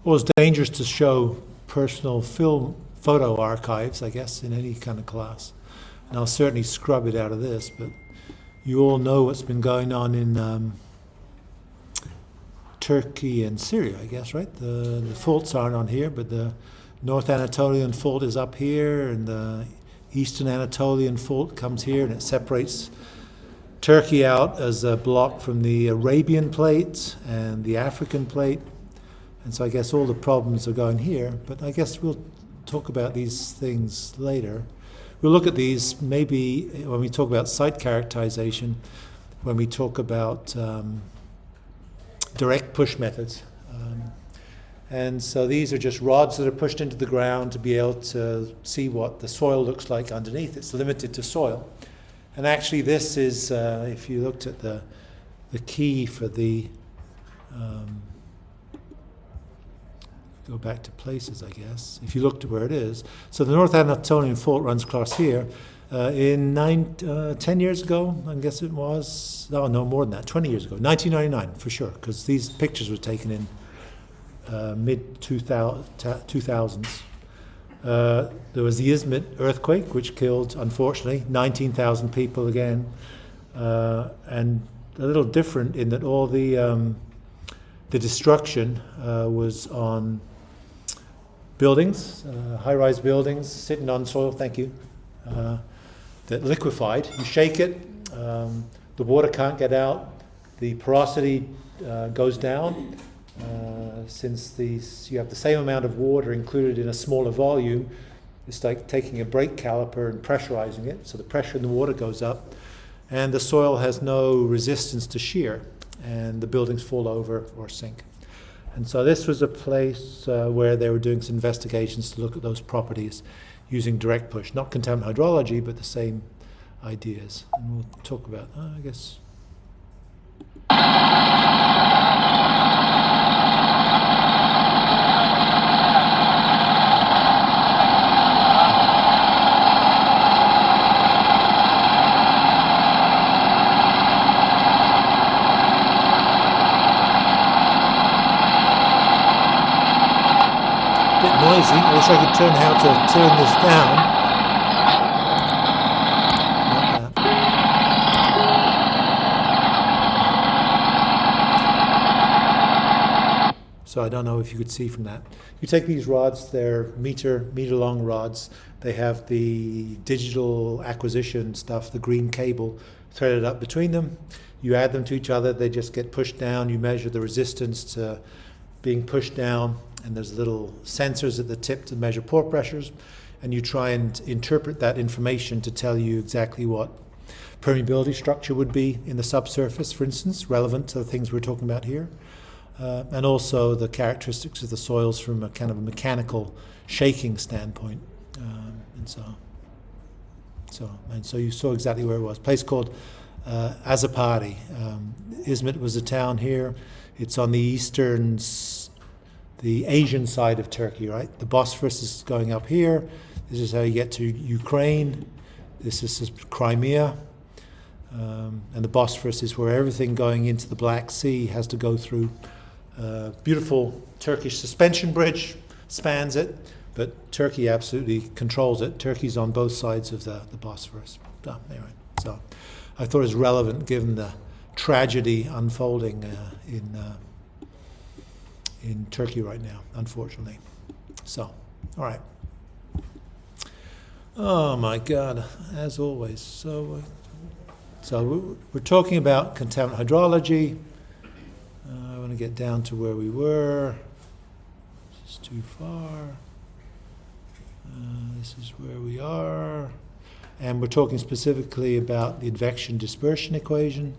Well, it's dangerous to show personal photo archives, I guess, in any kind of class. And I'll certainly scrub it out of this, but you all know what's been going on in Turkey and Syria, I guess, right? The faults aren't on here, but the North Anatolian fault is up here, and the Eastern Anatolian fault comes here, and it separates Turkey out as a block from the Arabian plate and the African plate. And so I guess all the problems are going here, but I guess we'll talk about these things later. We'll look at these maybe when we talk about site characterization, when we talk about direct push methods. And so these are just rods that are pushed into the ground to be able to see what the soil looks like underneath. It's limited to soil. And actually this is, if you looked at the key for the, go back to places, I guess, if you looked at where it is. So the North Anatolian fault runs across here. 10 years ago, I guess it was, no more than that, 20 years ago, 1999 for sure, because these pictures were taken in mid-2000s. There was the Izmit earthquake, which killed, unfortunately, 19,000 people again. And a little different in that all the destruction was on buildings, high-rise buildings, sitting on soil, thank you, that liquefied. You shake it, the water can't get out, the porosity goes down. Since you have the same amount of water included in a smaller volume, it's like taking a brake caliper and pressurizing it, so the pressure in the water goes up, and the soil has no resistance to shear, and the buildings fall over or sink. And so this was a place where they were doing some investigations to look at those properties using direct push, not contaminant hydrology, but the same ideas. And we'll talk about, I guess. Noisy. I wish I could turn how to turn this down. So I don't know if you could see from that. You take these rods, they're meter long rods. They have the digital acquisition stuff, the green cable threaded up between them. You add them to each other, they just get pushed down. You measure the resistance to being pushed down, and there's little sensors at the tip to measure pore pressures, and you try and interpret that information to tell you exactly what permeability structure would be in the subsurface, for instance, relevant to the things we're talking about here, and also the characteristics of the soils from a kind of a mechanical shaking standpoint. And so you saw exactly where it was. A place called Azapari. Izmit was a town here. It's on the the Asian side of Turkey, right? The Bosphorus is going up here. This is how you get to Ukraine. This is Crimea. And the Bosphorus is where everything going into the Black Sea has to go through. Beautiful Turkish suspension bridge spans it, but Turkey absolutely controls it. Turkey's on both sides of the Bosphorus. Anyway, so I thought it was relevant given the tragedy unfolding in Turkey right now, unfortunately. So, all right. Oh my God, as always. So we're talking about contaminant hydrology. I want to get down to where we were. This is too far. This is where we are. And we're talking specifically about the advection-dispersion equation.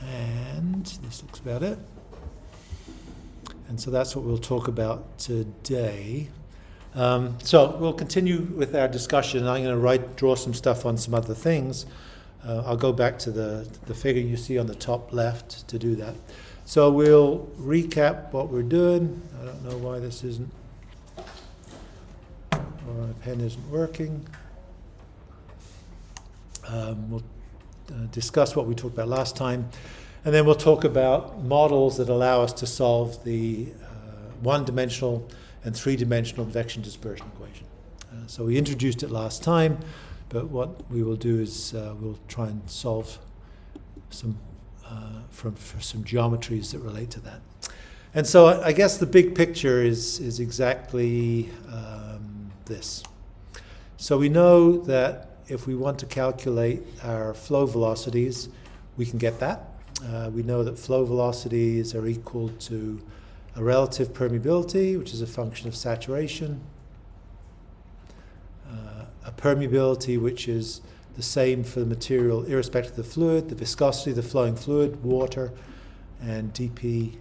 And this looks about it. And so that's what we'll talk about today. So we'll continue with our discussion. I'm going to draw some stuff on some other things. I'll go back to the figure you see on the top left to do that. So we'll recap what we're doing. I don't know why this isn't, or my pen isn't working. We'll discuss what we talked about last time. And then we'll talk about models that allow us to solve the one-dimensional and three-dimensional advection-dispersion equation. So we introduced it last time, but what we will do is we'll try and solve some for some geometries that relate to that. And so I guess the big picture is exactly this. So we know that if we want to calculate our flow velocities, we can get that. We know that flow velocities are equal to a relative permeability, which is a function of saturation, a permeability which is the same for the material irrespective of the fluid, the viscosity of the flowing fluid, water, and dp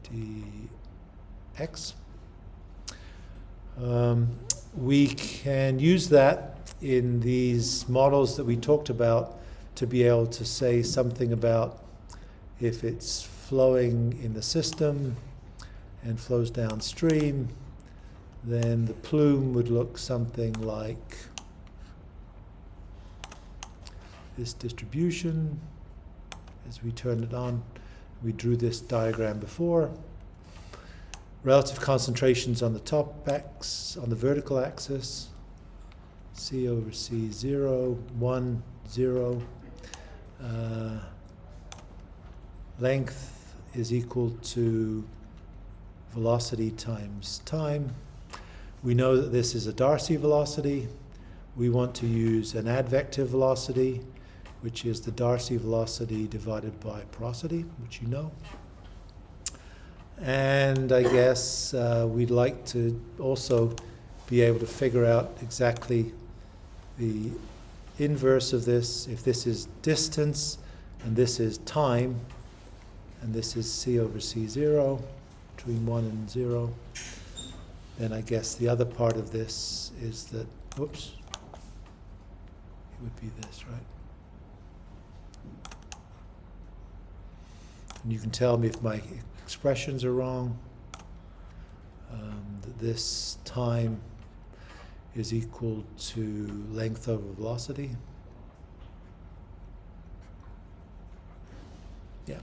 dx. We can use that in these models that we talked about to be able to say something about if it's flowing in the system and flows downstream, then the plume would look something like this distribution. As we turn it on, we drew this diagram before. Relative concentrations on the top axis, on the vertical axis, C over C 0, 1, 0. Length is equal to velocity times time. We know that this is a Darcy velocity. We want to use an advective velocity, which is the Darcy velocity divided by porosity, which you know. And I guess we'd like to also be able to figure out exactly the inverse of this. If this is distance and this is time, and this is C over C0, between 1 and 0, then I guess the other part of this is that, whoops, it would be this, right? And you can tell me if my expressions are wrong, that this time is equal to length over velocity. Yeah,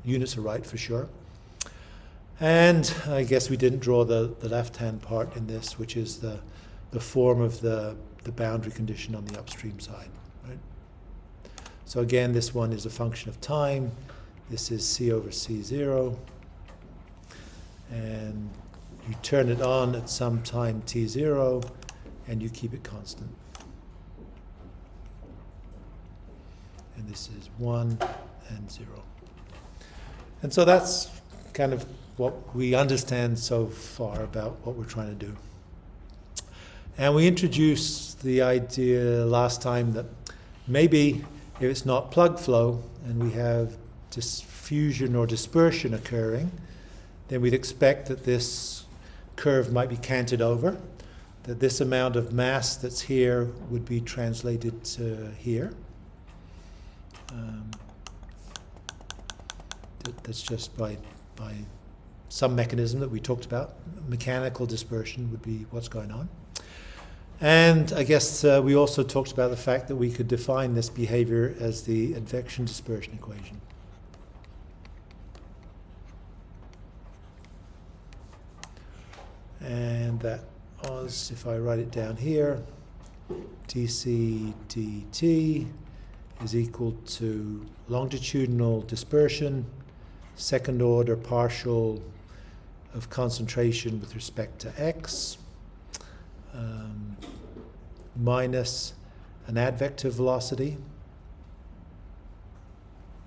units are right for sure. And I guess we didn't draw the left-hand part in this, which is the form of the boundary condition on the upstream side, right? So again, this one is a function of time. This is C over C0. And you turn it on at some time T0, and you keep it constant. And this is 1 and 0. And so that's kind of what we understand so far about what we're trying to do. And we introduced the idea last time that maybe if it's not plug flow and we have diffusion or dispersion occurring, then we'd expect that this curve might be canted over, that this amount of mass that's here would be translated to here. That's just by some mechanism that we talked about. Mechanical dispersion would be what's going on. And I guess we also talked about the fact that we could define this behavior as the advection-dispersion equation. And that was, if I write it down here, dc dt is equal to longitudinal dispersion, second order partial of concentration with respect to x, minus an advective velocity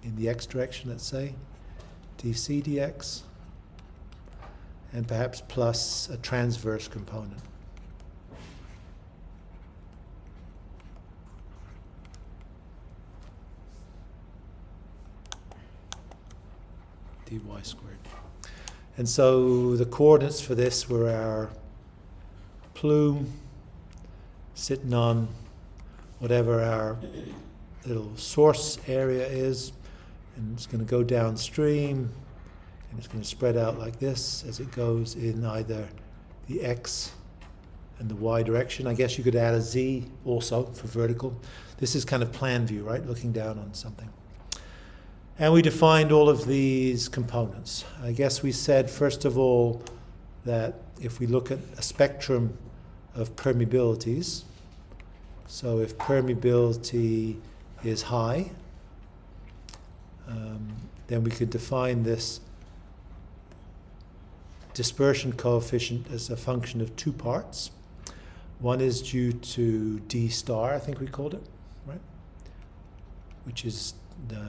in the x direction, let's say, dc dx, and perhaps plus a transverse component. dy squared. And so the coordinates for this were our plume sitting on whatever our little source area is, and it's going to go downstream, and it's going to spread out like this as it goes in either the x and the y direction. I guess you could add a z also for vertical. This is kind of plan view, right? Looking down on something. And we defined all of these components. I guess we said, first of all, that if we look at a spectrum of permeabilities, so if permeability is high, then we could define this dispersion coefficient as a function of two parts. One is due to D star, I think we called it, right? Which is the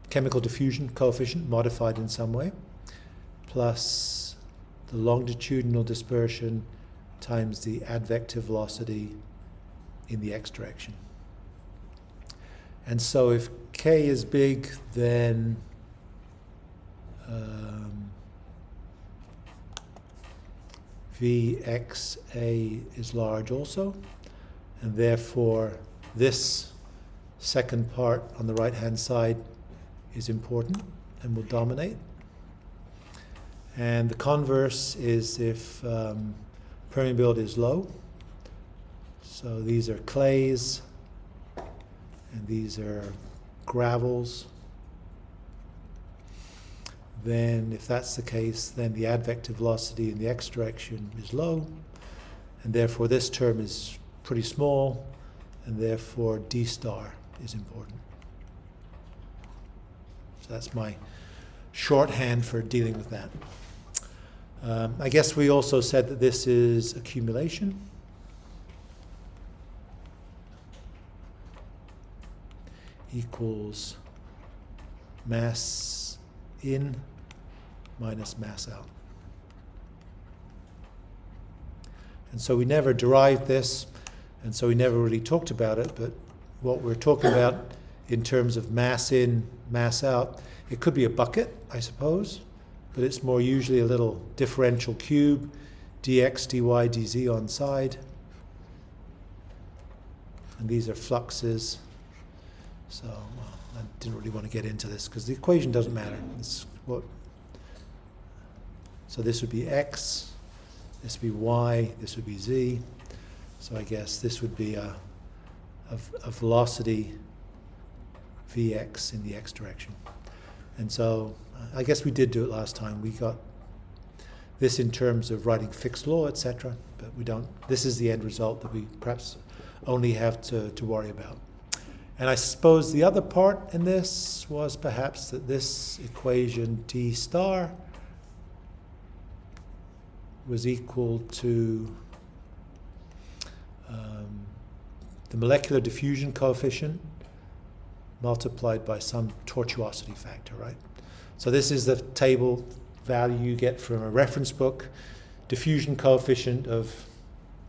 chemical diffusion coefficient modified in some way, plus the longitudinal dispersion times the advective velocity in the x direction. And so if k is big, then Vxa is large also, and therefore this second part on the right-hand side is important and will dominate. And the converse is if permeability is low. So these are clays, and these are gravels. Then if that's the case, then the advective velocity in the x direction is low, and therefore this term is pretty small, and therefore D star is important. So that's my shorthand for dealing with that. I guess we also said that this is accumulation. Equals mass in minus mass out. And so we never derived this, and so we never really talked about it, but what we're talking about in terms of mass in, mass out, it could be a bucket, I suppose, but it's more usually a little differential cube, dx, dy, dz on side. And these are fluxes. So I didn't really want to get into this because the equation doesn't matter. So this would be x, this would be y, this would be z. So I guess this would be a velocity vx in the x direction. And so I guess we did do it last time. We got this in terms of writing fixed law, etc. But we don't. This is the end result that we perhaps only have to worry about. And I suppose the other part in this was perhaps that this equation D star was equal to the molecular diffusion coefficient multiplied by some tortuosity factor, right? So this is the table value you get from a reference book, diffusion coefficient of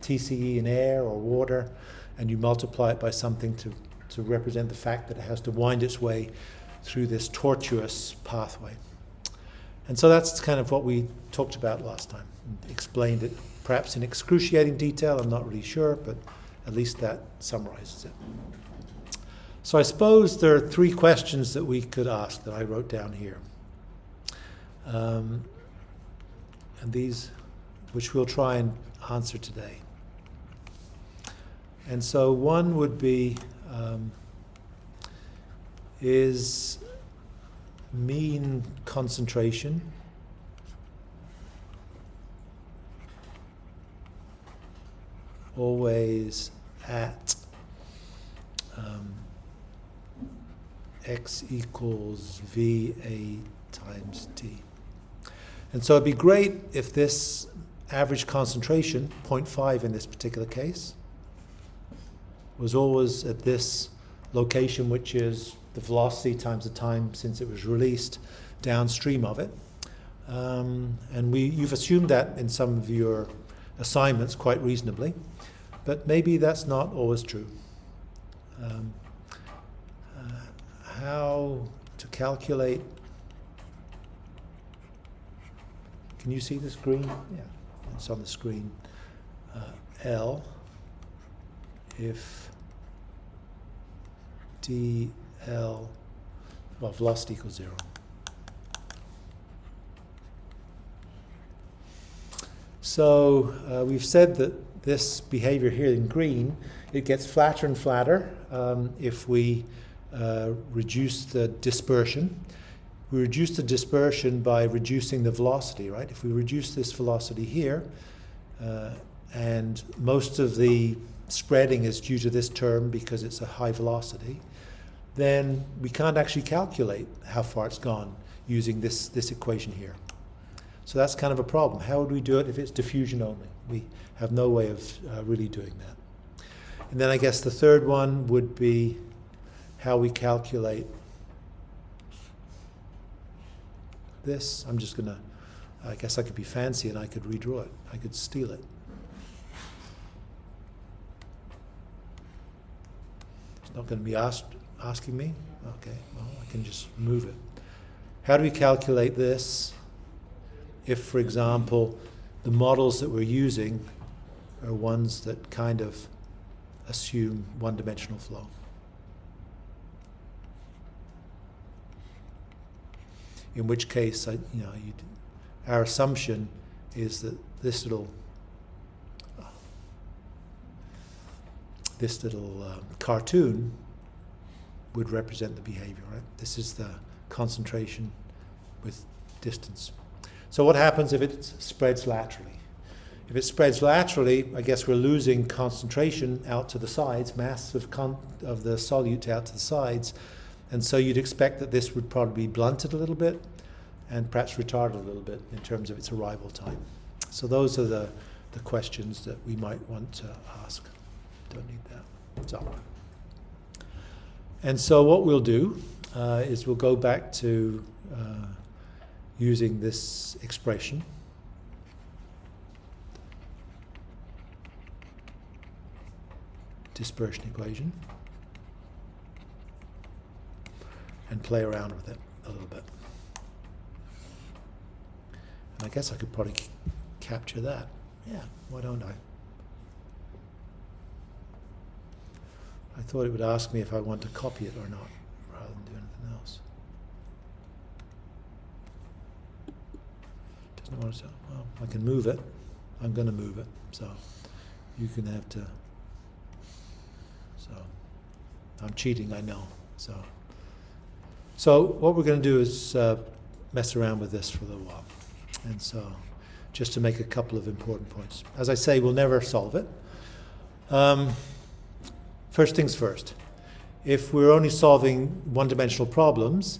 TCE in air or water, and you multiply it by something to represent the fact that it has to wind its way through this tortuous pathway. And so that's kind of what we talked about last time. Explained it perhaps in excruciating detail, I'm not really sure, but at least that summarizes it. So I suppose there are three questions that we could ask that I wrote down here. And these, which we'll try and answer today. And so one would be, is mean concentration always at x equals VA times T? And so it'd be great if this average concentration, 0.5 in this particular case, was always at this location, which is the velocity times the time since it was released downstream of it. And you've assumed that in some of your assignments quite reasonably, but maybe that's not always true. How to calculate, can you see this green? Yeah, it's on the screen. L, if dl, well, velocity equals 0. So we've said that this behavior here in green, it gets flatter and flatter if we reduce the dispersion. We reduce the dispersion by reducing the velocity, right? If we reduce this velocity here, and most of the spreading is due to this term because it's a high velocity, then we can't actually calculate how far it's gone using this equation here. So that's kind of a problem. How would we do it if it's diffusion only? We have no way of really doing that. And then I guess the third one would be how we calculate this. I'm just gonna, I guess I could be fancy and I could redraw it. I could steal it. It's not gonna be asking me? Okay, well, I can just move it. How do we calculate this if, for example, the models that we're using are ones that kind of assume one-dimensional flow? In which case, our assumption is that this little cartoon would represent the behavior, right? This is the concentration with distance. So what happens if it spreads laterally? If it spreads laterally, I guess we're losing concentration out to the sides, mass of the solute out to the sides, and so you'd expect that this would probably be blunted a little bit and perhaps retarded a little bit in terms of its arrival time. So those are the questions that we might want to ask. Don't need that. And so what we'll do is we'll go back to using this expression. Dispersion equation. And play around with it a little bit. And I guess I could probably capture that. Yeah, why don't I? I thought it would ask me if I want to copy it or not, rather than do anything else. Doesn't want to, well, I can move it. I'm going to move it, so you can have to. So I'm cheating, I know. So what we're going to do is mess around with this for a little while. And so just to make a couple of important points. As I say, we'll never solve it. First things first. If we're only solving one-dimensional problems,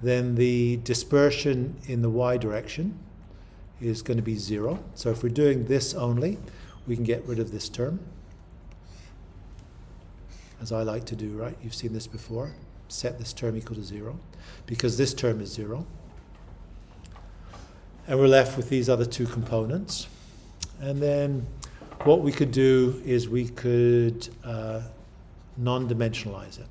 then the dispersion in the y direction is going to be 0. So if we're doing this only, we can get rid of this term, as I like to do, right? You've seen this before. Set this term equal to 0, because this term is 0. And we're left with these other two components. And then what we could do is we could non-dimensionalize it.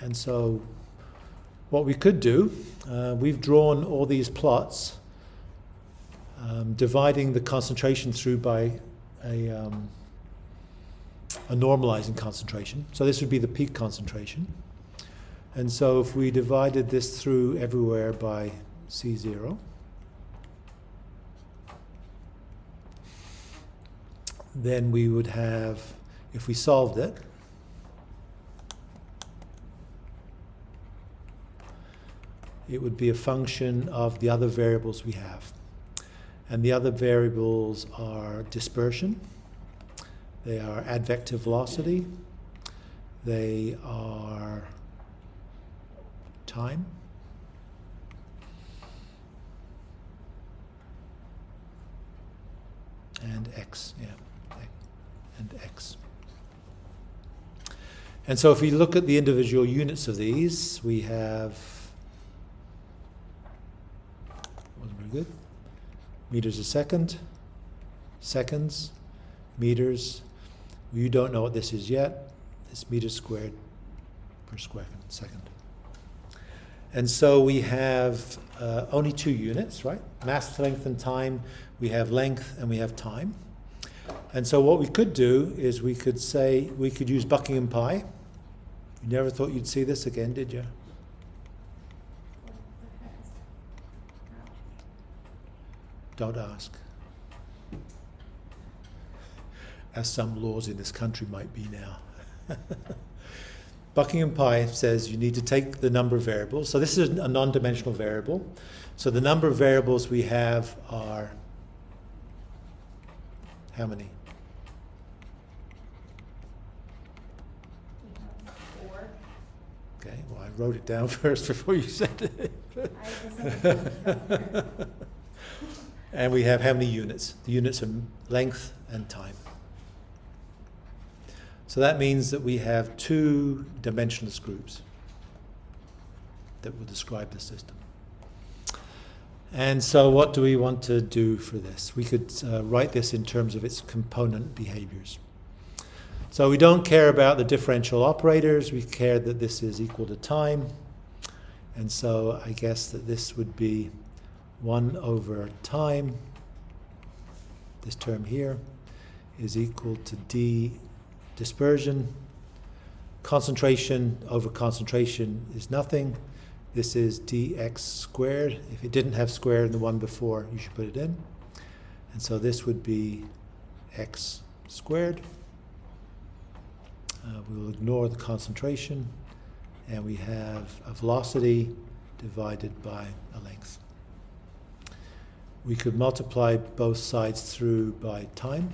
And so what we could do, we've drawn all these plots, dividing the concentration through by a normalizing concentration. So this would be the peak concentration. And so if we divided this through everywhere by C0, then we would have, if we solved it, it would be a function of the other variables we have. And the other variables are dispersion, they are advective velocity, they are time, and x, and x. And so if we look at the individual units of these, we have, wasn't very good, meters a second, seconds, meters. You don't know what this is yet. It's meters squared per square second. And so we have only two units, right? Mass, length, and time. We have length and we have time. And so what we could do is we could say, we could use Buckingham pi. You never thought you'd see this again, did you? Don't ask. As some laws in this country might be now. Buckingham Pi says you need to take the number of variables. So this is a non-dimensional variable. So the number of variables we have are how many? Four. Okay, well, I wrote it down first before you said it. And we have how many units? The units are length and time. So that means that we have two dimensionless groups that will describe the system. And so what do we want to do for this? We could write this in terms of its component behaviors. So we don't care about the differential operators. We care that this is equal to time. And so I guess that this would be 1 over time. This term here is equal to d dispersion. Concentration over concentration is nothing. This is dx squared. If it didn't have square in the one before, you should put it in. And so this would be x squared. We will ignore the concentration, and we have a velocity divided by a length. We could multiply both sides through by time.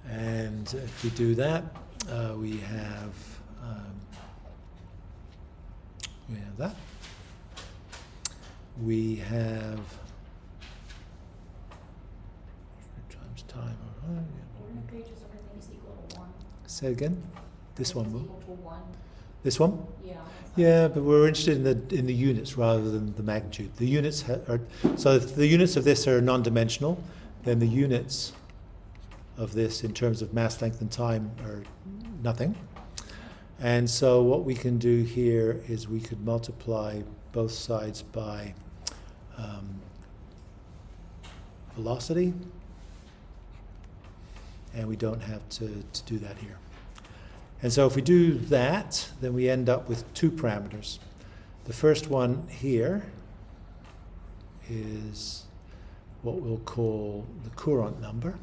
And if we do that, we have that. We have times time. In the pages, everything is equal to 1. Say again. This one will. Equal to 1. This one. Yeah. Yeah, but we're interested in the units rather than the magnitude. The units are so if the units of this are non-dimensional, then the units of this in terms of mass, length, and time are nothing. And so what we can do here is we could multiply both sides by velocity, and we don't have to do that here. And so if we do that, then we end up with two parameters. The first one here is what we'll call the Courant number.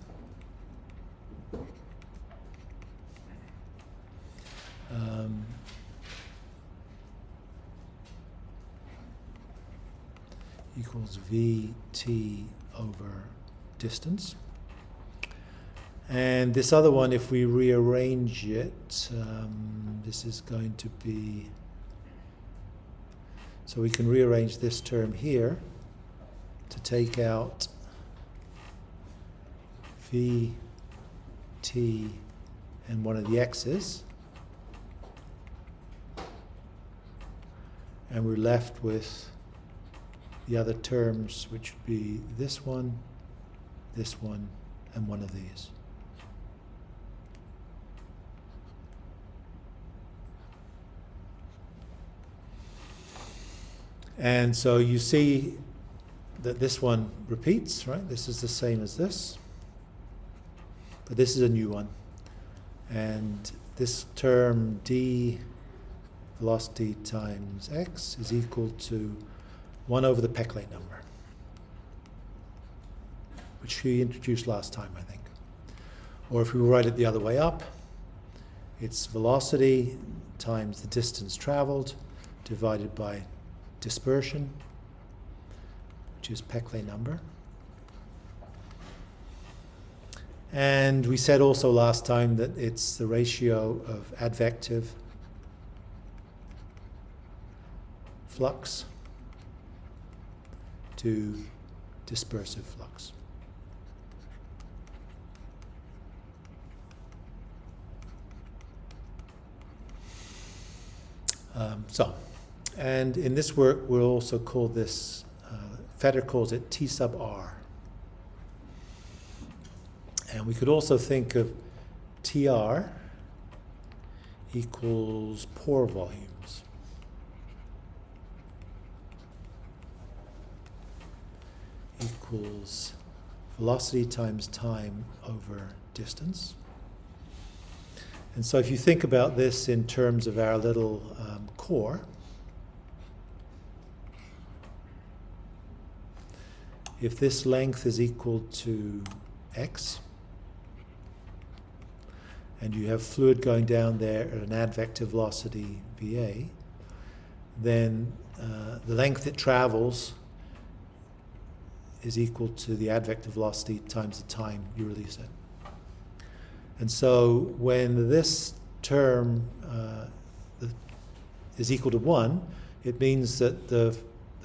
Equals Vt over distance. And this other one, if we rearrange it, this is going to be, so we can rearrange this term here to take out Vt and one of the x's. And we're left with the other terms, which would be this one, and one of these. And so you see that this one repeats, right? This is the same as this, but this is a new one. And this term d velocity times x is equal to 1 over the Peclet number, which we introduced last time, I think. Or if we write it the other way up, it's velocity times the distance traveled divided by dispersion, which is Peclet number. And we said also last time that it's the ratio of advective flux to dispersive flux. And in this work we'll also call this, Fetter calls it T sub r. And we could also think of TR equals pore volumes. Equals velocity times time over distance. And so if you think about this in terms of our little core, if this length is equal to x, and you have fluid going down there at an advective velocity VA, then the length it travels is equal to the advective velocity times the time you release it. And so when this term is equal to 1, it means that the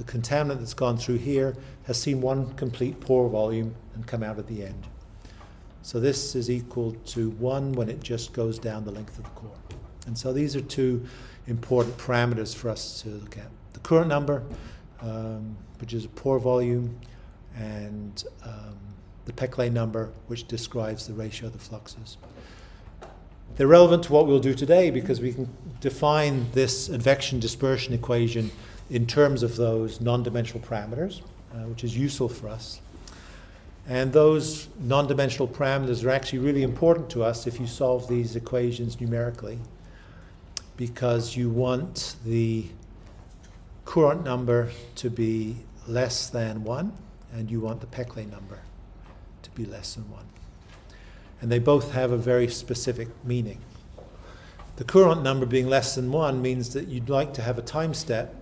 contaminant that's gone through here has seen one complete pore volume and come out at the end. So this is equal to 1 when it just goes down the length of the core. And so these are two important parameters for us to look at. The current number, which is a pore volume, and the Peclet number, which describes the ratio of the fluxes. They're relevant to what we'll do today because we can define this advection-dispersion equation in terms of those non-dimensional parameters, which is useful for us. And those non-dimensional parameters are actually really important to us if you solve these equations numerically, because you want the Courant number to be less than 1, and you want the Peclet number to be less than 1. And they both have a very specific meaning. The Courant number being less than 1 means that you'd like to have a time step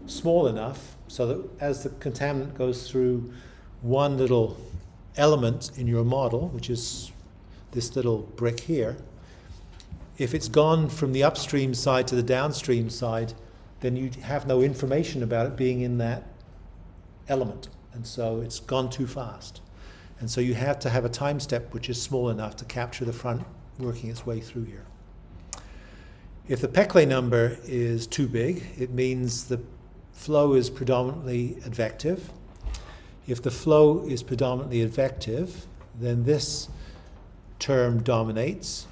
small enough so that as the contaminant goes through one little element in your model, which is this little brick here, if it's gone from the upstream side to the downstream side, then you have no information about it being in that element. And so it's gone too fast. And so you have to have a time step which is small enough to capture the front working its way through here. If the Peclet number is too big, it means the flow is predominantly advective. If the flow is predominantly advective, then this term dominates,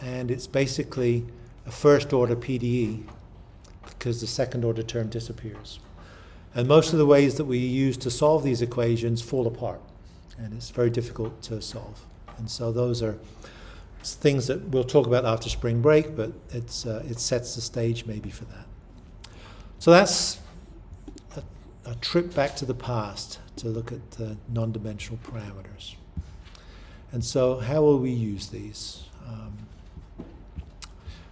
and it's basically a first order PDE because the second order term disappears. And most of the ways that we use to solve these equations fall apart, and it's very difficult to solve. And so those are things that we'll talk about after spring break, but it sets the stage maybe for that. So that's a trip back to the past to look at the non-dimensional parameters. And so how will we use these?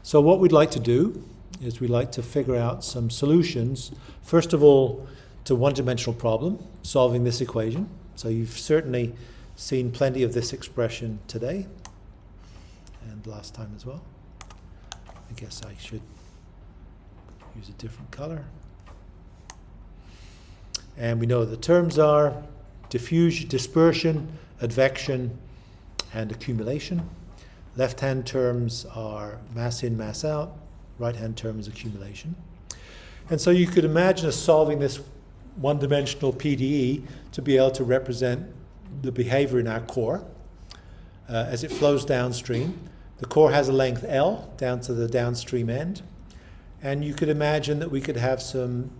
So what we'd like to do is we'd like to figure out some solutions, first of all, to one-dimensional problem, solving this equation. So you've certainly seen plenty of this expression today, and last time as well. I guess I should use a different color. And we know the terms are diffusion, dispersion, advection, and accumulation. Left-hand terms are mass in, mass out. Right-hand term is accumulation. And so you could imagine us solving this one-dimensional PDE to be able to represent the behavior in our core as it flows downstream. The core has a length L down to the downstream end. And you could imagine that we could have some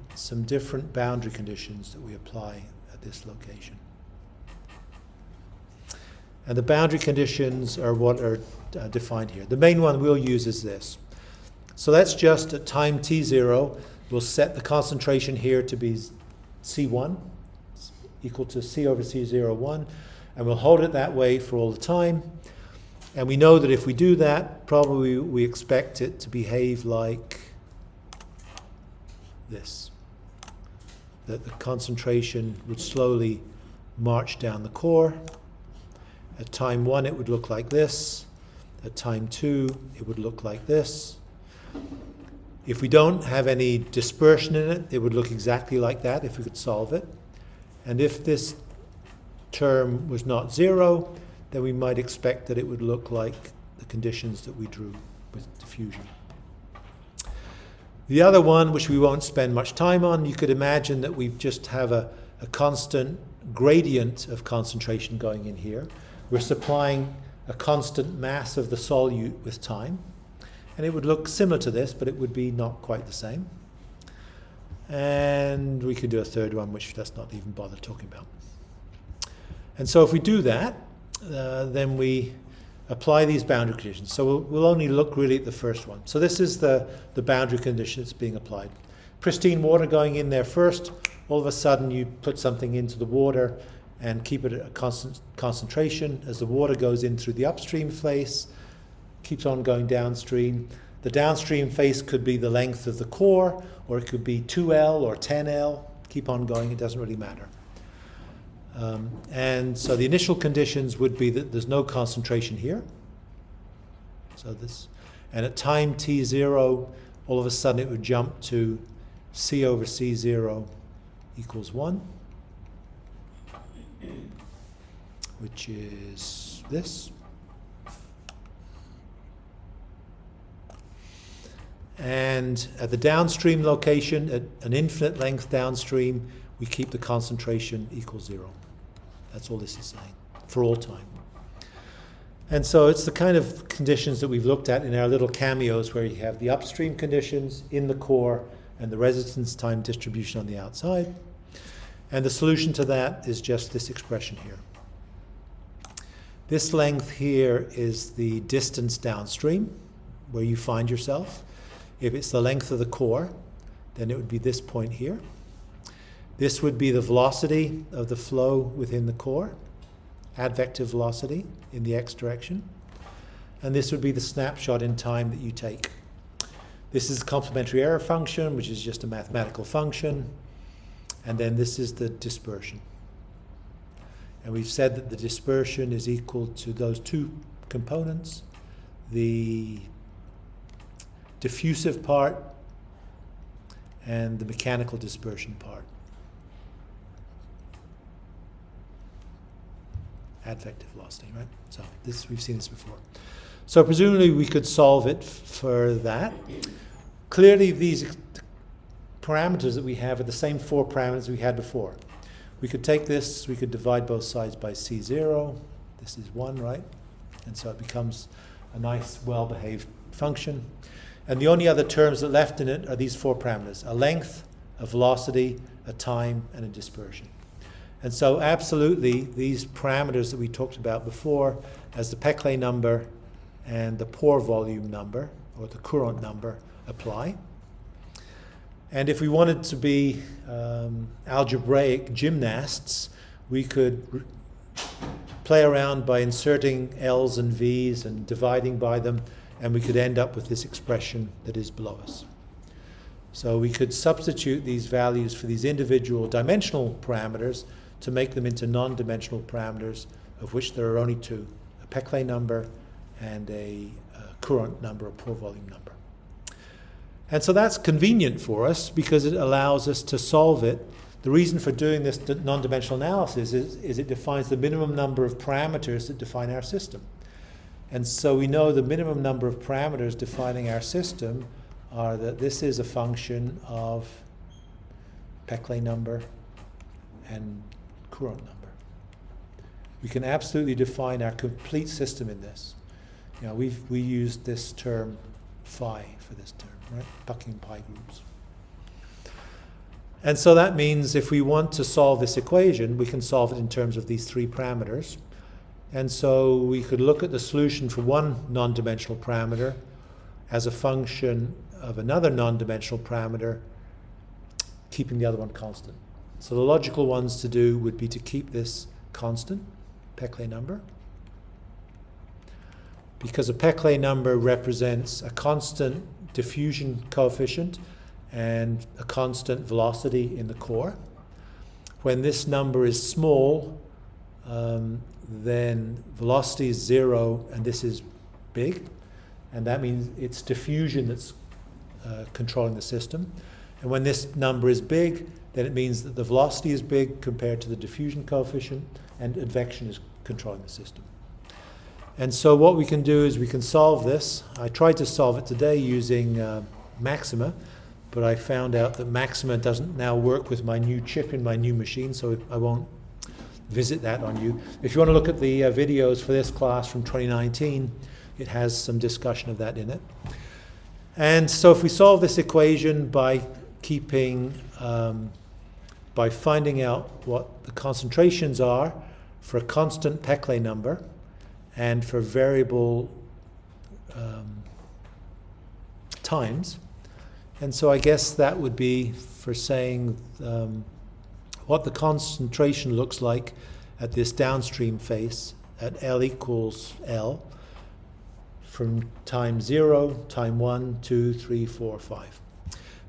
different boundary conditions that we apply at this location. And the boundary conditions are what are defined here. The main one we'll use is this. So that's just at time t0, we'll set the concentration here to be C1, equal to C over C01, and we'll hold it that way for all the time. And we know that if we do that, probably we expect it to behave like this. That the concentration would slowly march down the core. At time 1 it would look like this. At time 2 it would look like this. If we don't have any dispersion in it, it would look exactly like that if we could solve it. And if this term was not 0, then we might expect that it would look like the conditions that we drew with diffusion. The other one, which we won't spend much time on, you could imagine that we just have a constant gradient of concentration going in here. We're supplying a constant mass of the solute with time. And it would look similar to this, but it would be not quite the same. And we could do a third one, which let's not even bother talking about. And so if we do that, then we apply these boundary conditions. So we'll only look really at the first one. So this is the boundary condition that's being applied. Pristine water going in there first. All of a sudden you put something into the water and keep it at a constant concentration. As the water goes in through the upstream face, keeps on going downstream. The downstream face could be the length of the core, or it could be 2L or 10L. Keep on going, it doesn't really matter. And so the initial conditions would be that there's no concentration here. So this, and at time t0, all of a sudden it would jump to C over C0 equals 1, which is this. And at the downstream location, at an infinite length downstream, we keep the concentration equal 0. That's all this is saying, for all time. And so it's the kind of conditions that we've looked at in our little cameos, where you have the upstream conditions in the core and the residence time distribution on the outside. And the solution to that is just this expression here. This length here is the distance downstream, where you find yourself. If it's the length of the core, then it would be this point here. This would be the velocity of the flow within the core, advective velocity in the x direction. And this would be the snapshot in time that you take. This is the complementary error function, which is just a mathematical function. And then this is the dispersion. And we've said that the dispersion is equal to those two components, the diffusive part and the mechanical dispersion part. Advective velocity, right? So this, we've seen this before. So presumably we could solve it for that. Clearly these parameters that we have are the same 4 parameters we had before. We could take this, we could divide both sides by C0. This is 1, right? And so it becomes a nice, well-behaved function. And the only other terms that are left in it are these 4 parameters: a length, a velocity, a time, and a dispersion. And so absolutely these parameters that we talked about before, as the Peclet number and the pore volume number, or the Courant number, apply. And if we wanted to be algebraic gymnasts, we could play around by inserting L's and V's and dividing by them, and we could end up with this expression that is below us. So we could substitute these values for these individual dimensional parameters to make them into non-dimensional parameters, of which there are only 2, a Peclet number and a Courant number, a pore volume number. And so that's convenient for us because it allows us to solve it. The reason for doing this non-dimensional analysis is it defines the minimum number of parameters that define our system. And so we know the minimum number of parameters defining our system are that this is a function of Peclet number and Courant number. We can absolutely define our complete system in this. You know, we used this term phi for this term, right? Bucking pi groups. And so that means if we want to solve this equation, we can solve it in terms of these 3 parameters. And so we could look at the solution for one non-dimensional parameter as a function of another non-dimensional parameter, keeping the other one constant. So the logical ones to do would be to keep this constant, Peclet number, because a Peclet number represents a constant diffusion coefficient and a constant velocity in the core. When this number is small, then velocity is 0 and this is big, and that means it's diffusion that's controlling the system. And when this number is big, then it means that the velocity is big compared to the diffusion coefficient, and advection is controlling the system. And so what we can do is we can solve this. I tried to solve it today using Maxima, but I found out that Maxima doesn't now work with my new chip in my new machine, so I won't visit that on you. If you want to look at the videos for this class from 2019, it has some discussion of that in it. And so if we solve this equation by keeping, by finding out what the concentrations are for a constant Peclet number and for variable times. And so I guess that would be for saying what the concentration looks like at this downstream face at L equals L from time 0, time 1, 2, 3, 4, 5.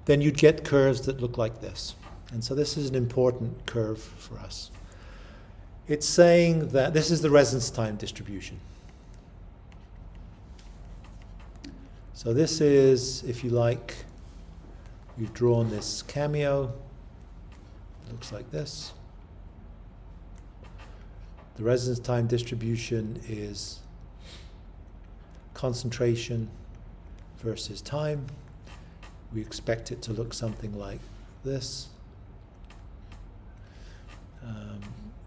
Then you'd get curves that look like this. And so this is an important curve for us. It's saying that this is the residence time distribution. So this is, if you like, we've drawn this cameo. It looks like this. The residence time distribution is concentration versus time. We expect it to look something like this.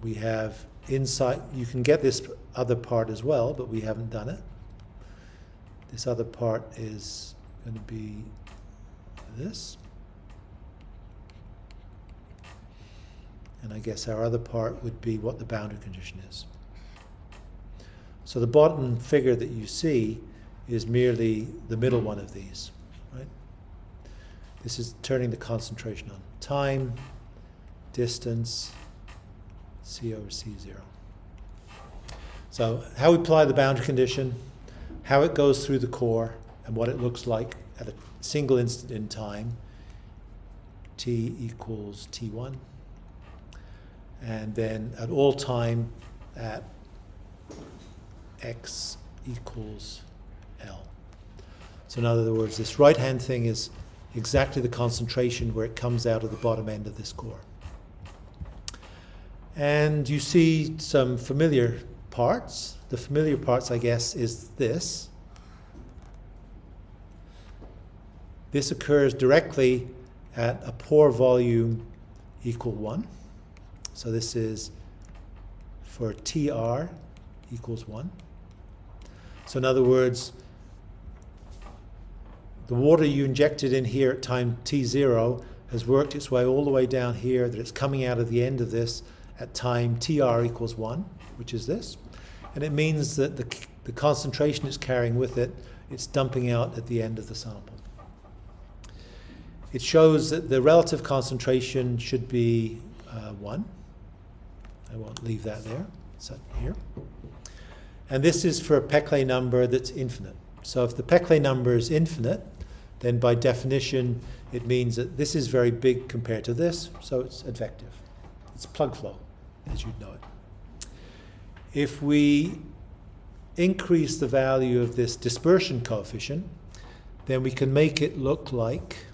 We have inside, you can get this other part as well, but we haven't done it. This other part is going to be this. And I guess our other part would be what the boundary condition is. So the bottom figure that you see is merely the middle one of these, right? This is turning the concentration on. Time, distance, C over C0. So how we apply the boundary condition, how it goes through the core, and what it looks like at a single instant in time, T equals T1. And then at all time at X equals L. So in other words, this right-hand thing is exactly the concentration where it comes out of the bottom end of this core. And you see some familiar parts. The familiar parts, I guess, is this. This occurs directly at a pore volume equal 1. So this is for TR equals 1. So in other words, the water you injected in here at time T0 has worked its way all the way down here, that it's coming out of the end of this at time TR equals 1, which is this. And it means that the concentration it's carrying with it, it's dumping out at the end of the sample. It shows that the relative concentration should be 1. I won't leave that there. It's here. And this is for a Peclet number that's infinite. So if the Peclet number is infinite, then by definition it means that this is very big compared to this, so it's advective. It's plug flow, as you'd know it. If we increase the value of this dispersion coefficient, then we can make it look like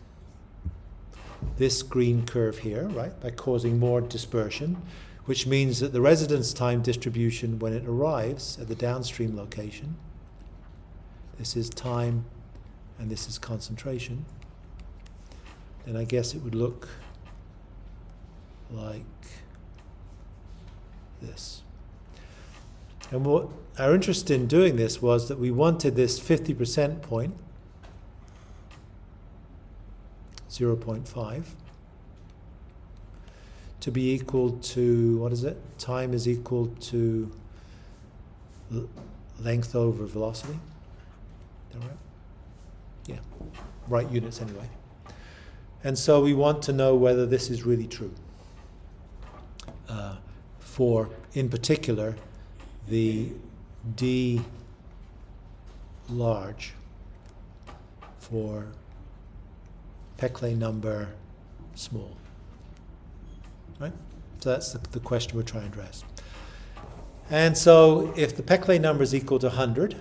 this green curve here, right, by causing more dispersion, which means that the residence time distribution when it arrives at the downstream location, this is time and this is concentration, then I guess it would look like this. And what our interest in doing this was that we wanted this 50% point, 0.5, to be equal to, what is it? Time is equal to length over velocity. Is that right? Yeah, right units anyway. And so we want to know whether this is really true. For, in particular, the D large for Peclet number small. Right? So that's the question we're trying to address. And so if the Peclet number is equal to 100,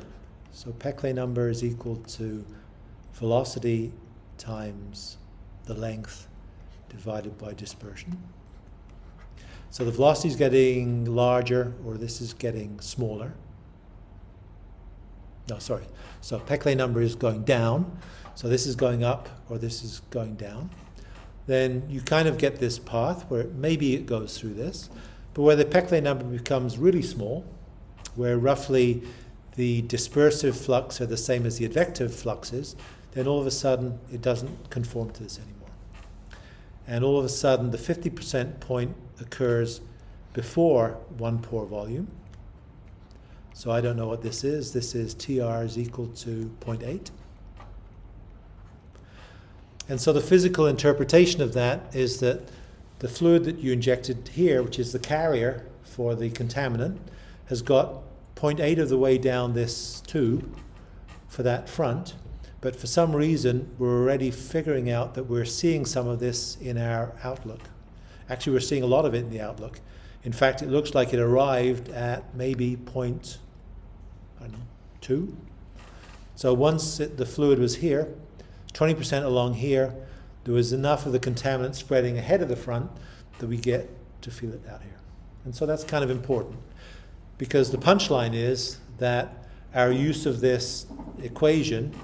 so Peclet number is equal to velocity times the length divided by dispersion. So the velocity is getting larger, or this is getting smaller. No, sorry. So Peclet number is going down. So this is going up, or this is going down. Then you kind of get this path where maybe it goes through this, but where the Peclet number becomes really small, where roughly the dispersive flux are the same as the advective fluxes, then all of a sudden it doesn't conform to this anymore. And all of a sudden the 50% point occurs before one pore volume. So I don't know what this is. This is TR is equal to 0.8. And so the physical interpretation of that is that the fluid that you injected here, which is the carrier for the contaminant, has got 0.8 of the way down this tube for that front, but for some reason we're already figuring out that we're seeing some of this in our outlook. Actually, we're seeing a lot of it in the outlook. In fact, it looks like it arrived at maybe 0.2. So once the fluid was here, 20% along here, there was enough of the contaminant spreading ahead of the front that we get to feel it out here. And so that's kind of important, because the punchline is that our use of this equation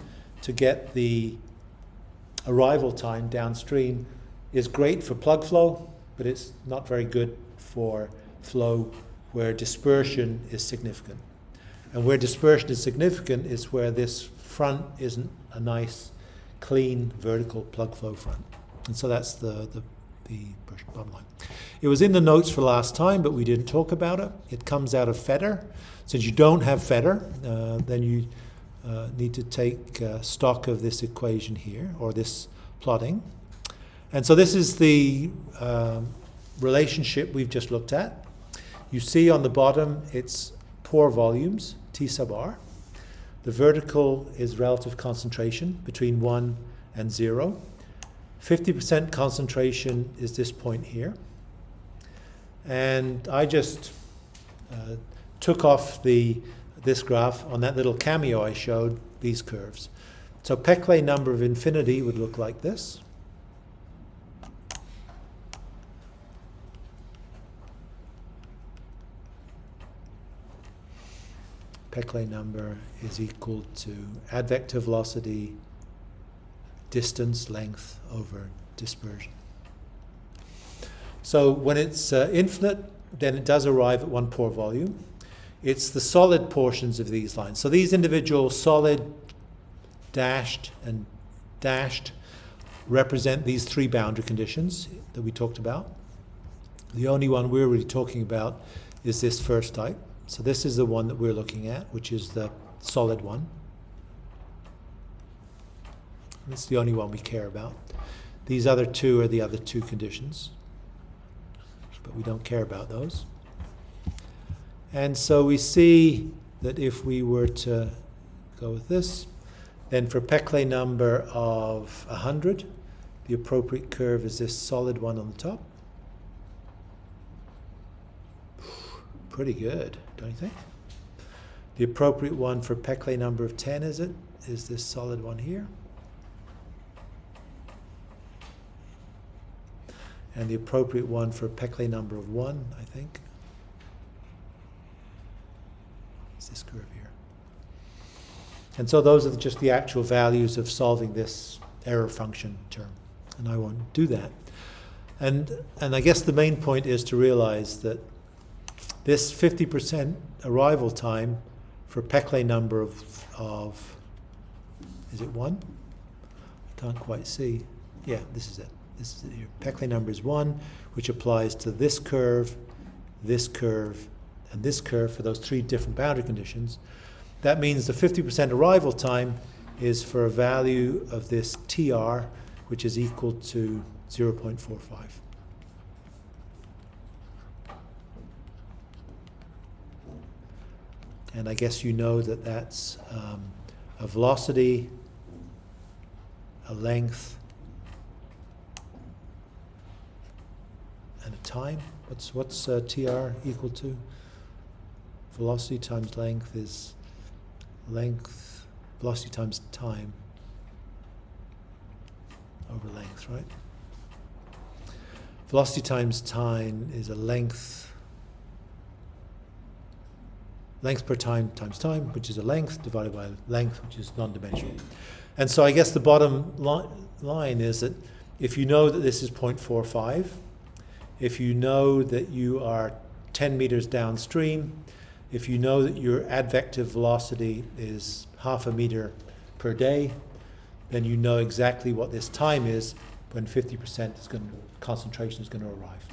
to get the arrival time downstream is great for plug flow, but it's not very good for flow where dispersion is significant. And where dispersion is significant is where this front isn't a nice, clean, vertical plug flow front. And so that's the bottom line. It was in the notes for last time, but we didn't talk about it. It comes out of FEDER. Since you don't have FEDER, then you need to take stock of this equation here, or this plotting. And so this is the relationship we've just looked at. You see on the bottom, it's pore volumes, T sub R. The vertical is relative concentration between 1 and 0. 50% concentration is this point here. And I just took off this graph on that little cameo I showed, these curves. So Peclet number of infinity would look like this. Peclet number is equal to advective velocity, distance, length over dispersion. So when it's infinite, then it does arrive at one pore volume. It's the solid portions of these lines. So these individual solid, dashed, and dashed represent these three boundary conditions that we talked about. The only one we're really talking about is this first type. So this is the one that we're looking at, which is the solid one. It's the only one we care about. These other two are the other two conditions, but we don't care about those. And so we see that if we were to go with this, then for Peclet number of 100, the appropriate curve is this solid one on the top. Pretty good, don't you think? The appropriate one for Peclet number of 10 is this solid one here. And the appropriate one for Peclet number of 1, I think, is this curve here. And so those are just the actual values of solving this error function term. And I won't do that. And I guess the main point is to realize that this 50% arrival time for Peclet number of is it 1? I can't quite see. Yeah, this is it. This is it here. Peclet number is 1, which applies to this curve, and this curve for those three different boundary conditions. That means the 50% arrival time is for a value of this TR, which is equal to 0.45. And I guess you know that that's a velocity, a length, and a time. What's TR equal to? Velocity times length is length, velocity times time over length, right? Velocity times time is a length per time times time, which is a length, divided by length, which is non-dimensional. And so I guess the bottom line is that if you know that this is 0.45, if you know that you are 10 meters downstream, if you know that your advective velocity is 0.5 meter per day, then you know exactly what this time is when 50% concentration is going to arrive.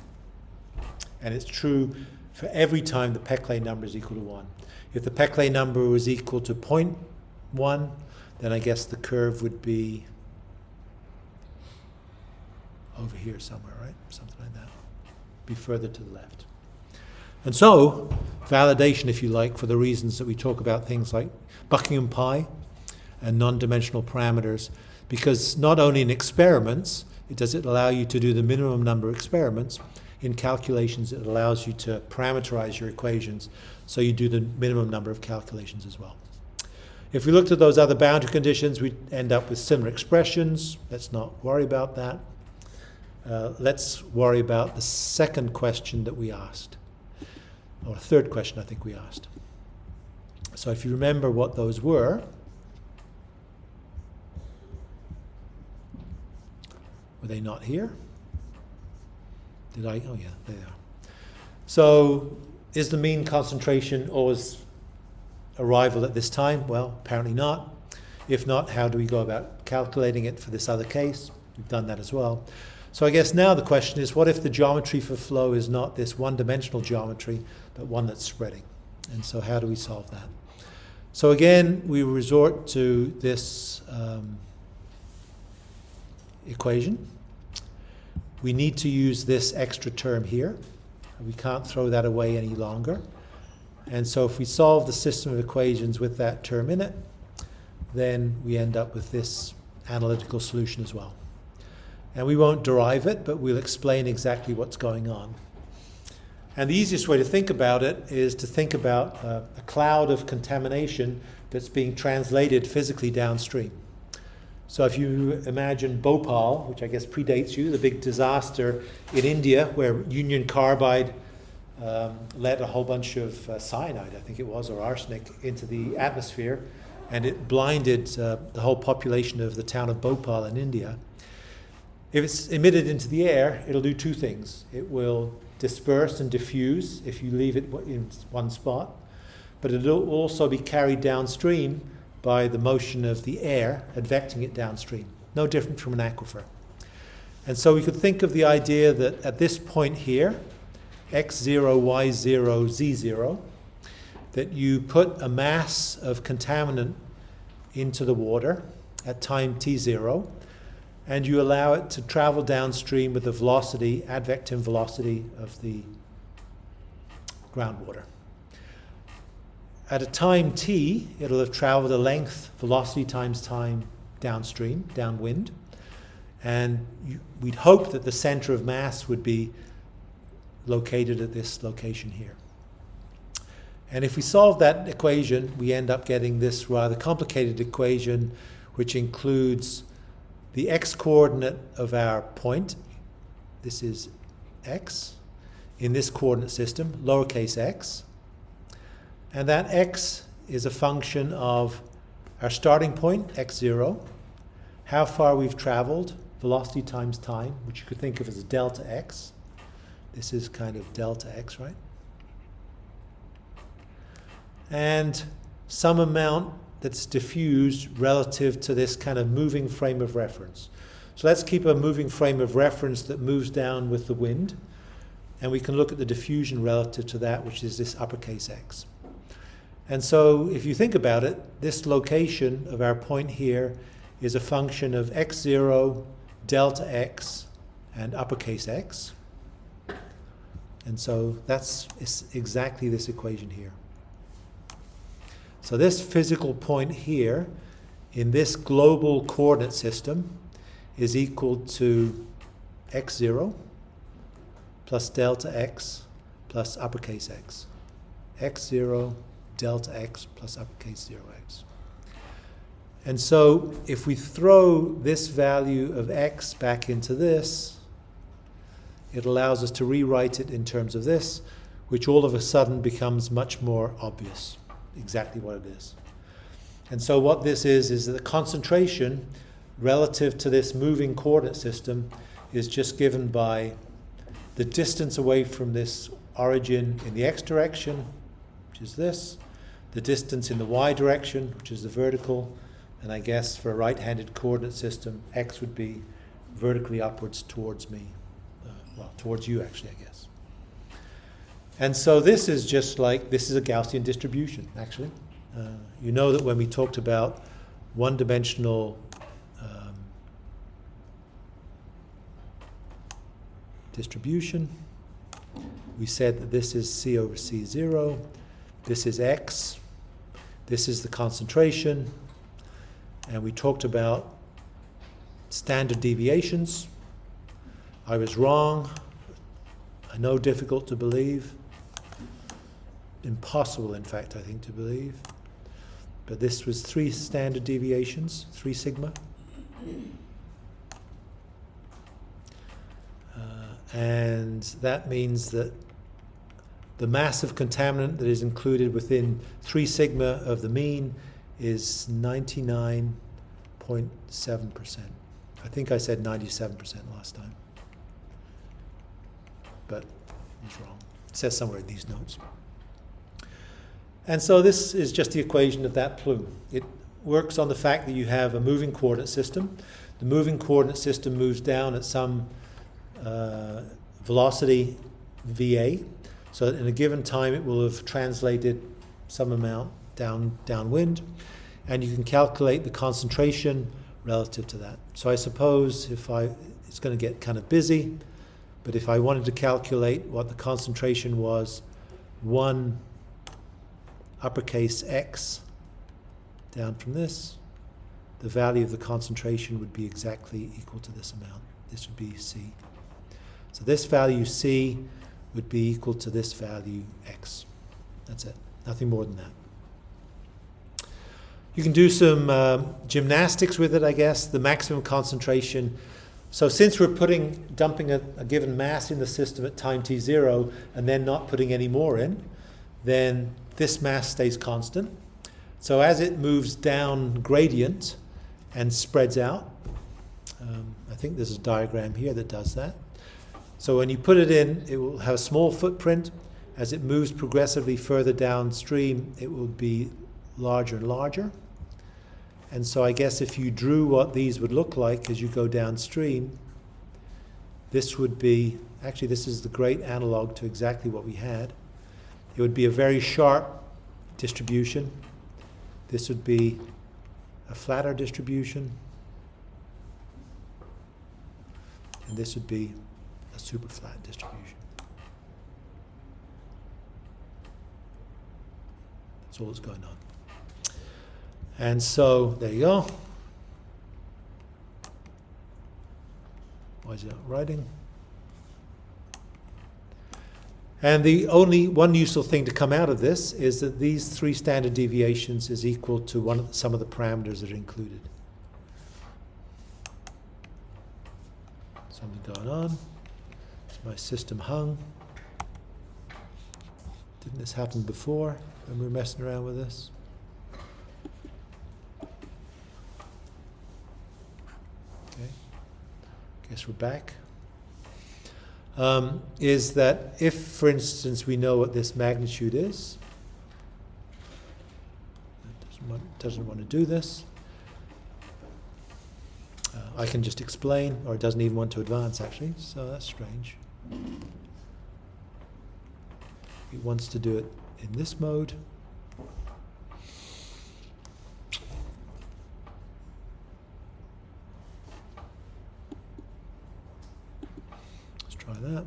And it's true for every time the Peclet number is equal to 1. If the Peclet number was equal to 0.1, then I guess the curve would be over here somewhere, right? Something like that. Be further to the left. And so, validation, if you like, for the reasons that we talk about things like Buckingham pi and non-dimensional parameters, because not only in experiments does it allow you to do the minimum number of experiments, in calculations it allows you to parameterize your equations so you do the minimum number of calculations as well. If we looked at those other boundary conditions, we'd end up with similar expressions. Let's not worry about that. Let's worry about the second question that we asked, or third question I think we asked. So if you remember what those were they not here? Oh yeah, they are. So is the mean concentration always arrival at this time? Well, apparently not. If not, how do we go about calculating it for this other case? We've done that as well. So I guess now the question is, what if the geometry for flow is not this one-dimensional geometry, but one that's spreading? And so how do we solve that? So again, we resort to this equation. We need to use this extra term here. We can't throw that away any longer. And so if we solve the system of equations with that term in it, then we end up with this analytical solution as well. And we won't derive it, but we'll explain exactly what's going on. And the easiest way to think about it is to think about a cloud of contamination that's being translated physically downstream. So if you imagine Bhopal, which I guess predates you, the big disaster in India where Union Carbide let a whole bunch of cyanide, I think it was, or arsenic into the atmosphere, and it blinded the whole population of the town of Bhopal in India. If it's emitted into the air, it'll do two things. It will disperse and diffuse if you leave it in one spot, but it'll also be carried downstream by the motion of the air advecting it downstream. No different from an aquifer. And so we could think of the idea that at this point here, x0, y0, z0, that you put a mass of contaminant into the water at time t0, and you allow it to travel downstream with the velocity, advective velocity of the groundwater. At a time t, it'll have traveled a length, velocity times time downstream, downwind, and we'd hope that the center of mass would be located at this location here. And if we solve that equation, we end up getting this rather complicated equation, which includes the x-coordinate of our point. This is x in this coordinate system, lowercase x. And that x is a function of our starting point, x0, how far we've traveled, velocity times time, which you could think of as delta x. This is kind of delta x, right? And some amount that's diffused relative to this kind of moving frame of reference. So let's keep a moving frame of reference that moves down with the wind, and we can look at the diffusion relative to that, which is this uppercase x. And so if you think about it, this location of our point here is a function of x0, delta x, and uppercase x. And so that's exactly this equation here. So this physical point here in this global coordinate system is equal to x0 plus delta x plus uppercase x. x0 delta x plus uppercase 0x. And so if we throw this value of x back into this, it allows us to rewrite it in terms of this, which all of a sudden becomes much more obvious, exactly what it is. And so what this is that the concentration relative to this moving coordinate system is just given by the distance away from this origin in the x direction, which is this, the distance in the y direction, which is the vertical, and I guess for a right-handed coordinate system, x would be vertically upwards towards me. Well, towards you actually, I guess. And so this is just like, this is a Gaussian distribution, actually. You know that when we talked about one-dimensional distribution, we said that this is C over C0, this is X, this is the concentration, and we talked about standard deviations. I was wrong. I know, difficult to believe. Impossible, in fact, I think, to believe. But this was 3 standard deviations, 3 sigma. And that means that the mass of contaminant that is included within 3 sigma of the mean is 99.7%. I think I said 97% last time. But he's wrong. It says somewhere in these notes. And so this is just the equation of that plume. It works on the fact that you have a moving coordinate system. The moving coordinate system moves down at some velocity VA, so that in a given time it will have translated some amount downwind, and you can calculate the concentration relative to that. So I suppose it's going to get kind of busy, but if I wanted to calculate what the concentration was, 1 uppercase X down from this, the value of the concentration would be exactly equal to this amount. This would be C. So this value C would be equal to this value X. That's it. Nothing more than that. You can do some gymnastics with it, I guess. The maximum concentration. So since we're dumping a given mass in the system at time t0 and then not putting any more in, then this mass stays constant. So as it moves down gradient and spreads out, I think there's a diagram here that does that. So when you put it in, it will have a small footprint. As it moves progressively further downstream, it will be larger and larger. And so I guess if you drew what these would look like as you go downstream, this would be, actually this is the great analog to exactly what we had. It would be a very sharp distribution. This would be a flatter distribution. And this would be a super flat distribution. That's all that's going on. And so there you go. Why is it not writing? And the only one useful thing to come out of this is that these 3 standard deviations is equal to some of the parameters that are included. Something going on. Is my system hung? Didn't this happen before when we were messing around with this? Okay. Guess we're back. Is that if, for instance, we know what this magnitude is, it doesn't want to do this, I can just explain, or it doesn't even want to advance actually, so that's strange. It wants to do it in this mode. Let's try that.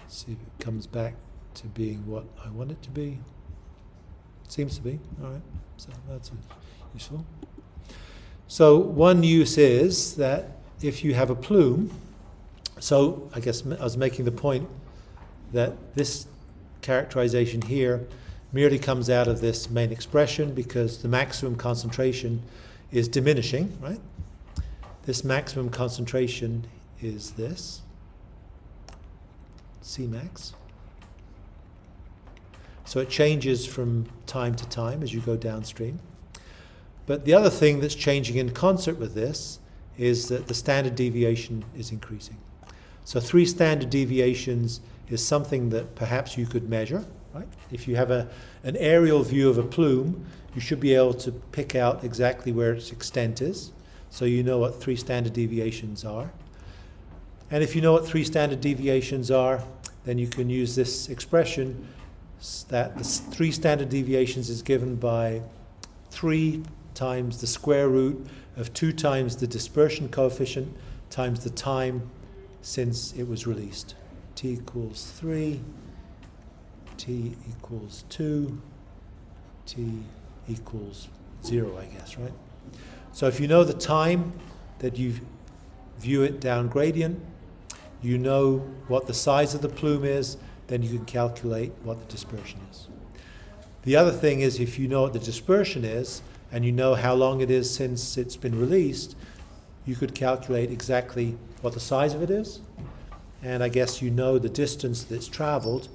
See if it comes back to being what I want it to be. Seems to be. All right, so that's useful. So one use is that if you have a plume, so I guess I was making the point that this characterization here merely comes out of this main expression because the maximum concentration is diminishing, right? This maximum concentration is this, Cmax. So it changes from time to time as you go downstream. But the other thing that's changing in concert with this is that the standard deviation is increasing. So 3 standard deviations is something that perhaps you could measure, right? If you have an aerial view of a plume, you should be able to pick out exactly where its extent is. So you know what 3 standard deviations are. And if you know what 3 standard deviations are, then you can use this expression that the 3 standard deviations is given by 3 times the square root of 2 times the dispersion coefficient times the time since it was released. T equals 3, T equals 2, T equals 0, I guess, right? So if you know the time that you view it down gradient, you know what the size of the plume is, then you can calculate what the dispersion is. The other thing is, if you know what the dispersion is, and you know how long it is since it's been released, you could calculate exactly what the size of it is. And I guess you know the distance that's traveled,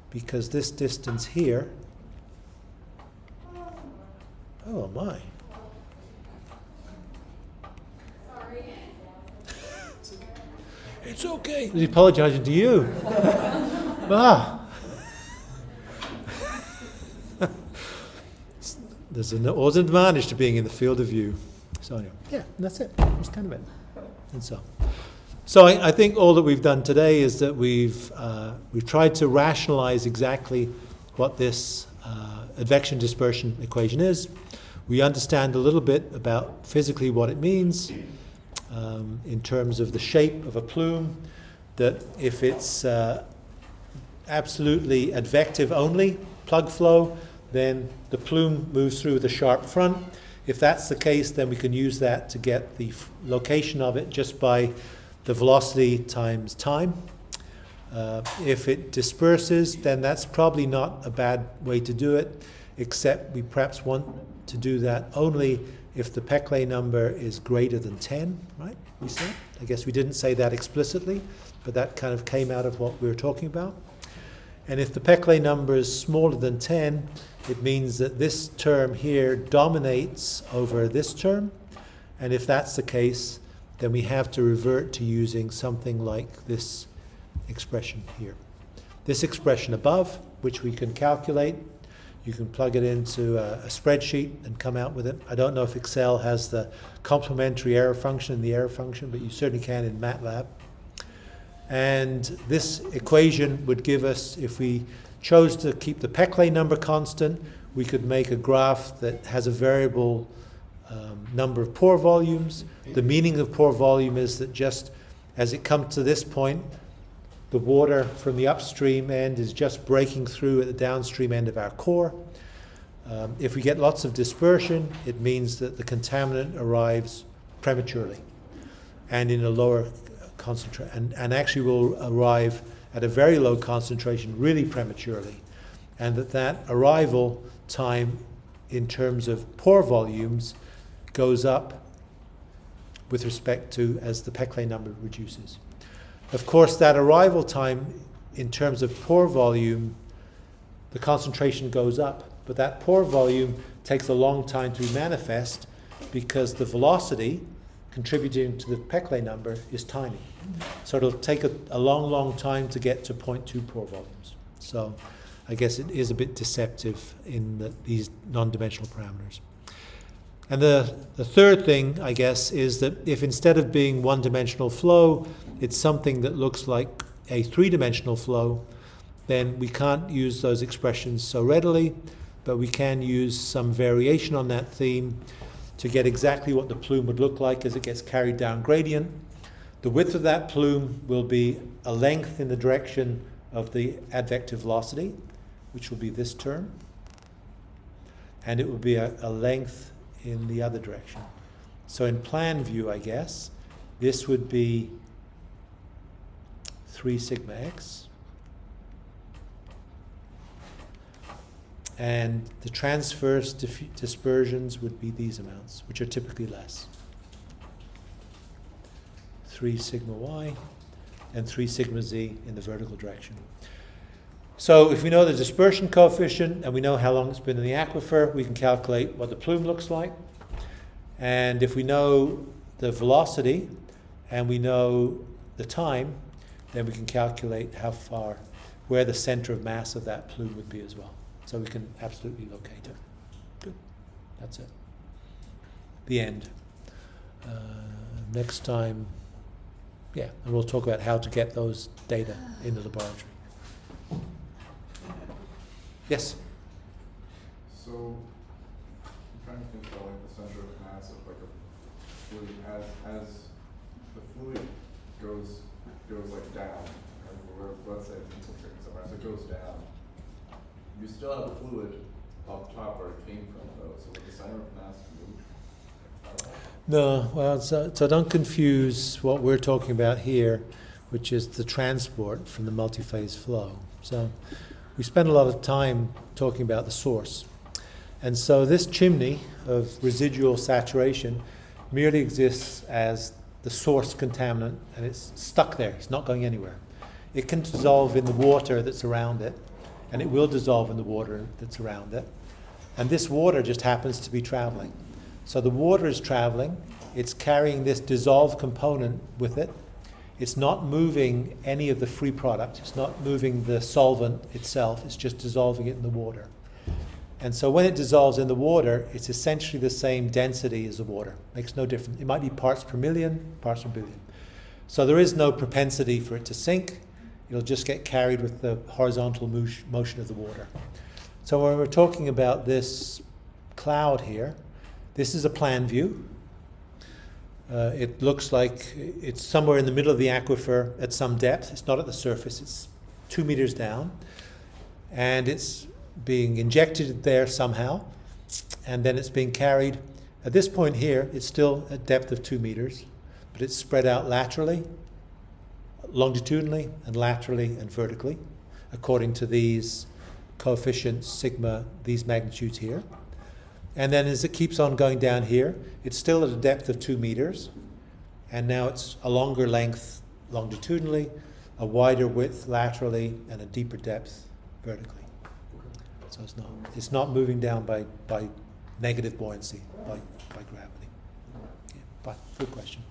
because this distance here, oh my. Sorry. It's okay. He's apologizing to you. There's always an advantage to being in the field of view. So anyway, yeah, and that's it. That's kind of it. And so I think all that we've done today is that we've tried to rationalize exactly what this advection-dispersion equation is. We understand a little bit about physically what it means in terms of the shape of a plume, that if it's absolutely advective only, plug flow, then the plume moves through with a sharp front. If that's the case, then we can use that to get the location of it just by the velocity times time. If it disperses, then that's probably not a bad way to do it, except we perhaps want to do that only if the Peclet number is greater than 10, right? We said. I guess we didn't say that explicitly, but that kind of came out of what we were talking about. And if the Peclet number is smaller than 10, it means that this term here dominates over this term. And if that's the case, then we have to revert to using something like this expression here. This expression above, which we can calculate, you can plug it into a spreadsheet and come out with it. I don't know if Excel has the complementary error function in the error function, but you certainly can in MATLAB. And this equation would give us, if we chose to keep the Peclet number constant, we could make a graph that has a variable number of pore volumes. The meaning of pore volume is that just as it comes to this point, the water from the upstream end is just breaking through at the downstream end of our core. If we get lots of dispersion, it means that the contaminant arrives prematurely and in a lower concentration, and actually will arrive at a very low concentration really prematurely, and that arrival time in terms of pore volumes goes up with respect to as the Peclet number reduces. Of course, that arrival time in terms of pore volume, the concentration goes up, but that pore volume takes a long time to be manifest because the velocity contributing to the Peclet number is tiny. So it'll take a long, long time to get to 0.2 pore volumes. So I guess it is a bit deceptive in these non-dimensional parameters. And the third thing, I guess, is that if instead of being one-dimensional flow, it's something that looks like a three-dimensional flow, then we can't use those expressions so readily, but we can use some variation on that theme to get exactly what the plume would look like as it gets carried down gradient. The width of that plume will be a length in the direction of the advective velocity, which will be this term, and it will be a length in the other direction. So in plan view, I guess, this would be 3 sigma x, and the transverse dispersions would be these amounts, which are typically less. 3 sigma y and 3 sigma z in the vertical direction. So if we know the dispersion coefficient and we know how long it's been in the aquifer, we can calculate what the plume looks like. And if we know the velocity and we know the time, then we can calculate how far, where the center of mass of that plume would be as well. So we can absolutely locate it. Good. That's it. The end. Next time Yeah, and we'll talk about how to get those data in the laboratory. Yes? So, I'm trying to think about like the center of mass of like a fluid as the fluid goes like down, or let's say it's infiltrating somewhere, as it goes down, you still have fluid up top where it came from though, so would the center of mass move? No, well, so don't confuse what we're talking about here, which is the transport from the multi-phase flow. So we spend a lot of time talking about the source. And so this chimney of residual saturation merely exists as the source contaminant, and it's stuck there. It's not going anywhere. It can dissolve in the water that's around it, and it will dissolve in the water that's around it. And this water just happens to be traveling. So the water is traveling. It's carrying this dissolved component with it. It's not moving any of the free product. It's not moving the solvent itself. It's just dissolving it in the water. And so when it dissolves in the water, it's essentially the same density as the water. Makes no difference. It might be parts per million, parts per billion. So there is no propensity for it to sink. It'll just get carried with the horizontal motion of the water. So when we're talking about this cloud here, this is a plan view. It looks like it's somewhere in the middle of the aquifer at some depth. It's not at the surface. It's 2 meters down. And it's being injected there somehow. And then it's being carried. At this point here, it's still at depth of 2 meters. But it's spread out laterally, longitudinally, and laterally, and vertically, according to these coefficients, sigma, these magnitudes here. And then as it keeps on going down here, it's still at a depth of 2 meters. And now it's a longer length longitudinally, a wider width laterally, and a deeper depth vertically. So it's not moving down by negative buoyancy, by gravity. Yeah, fine, good question.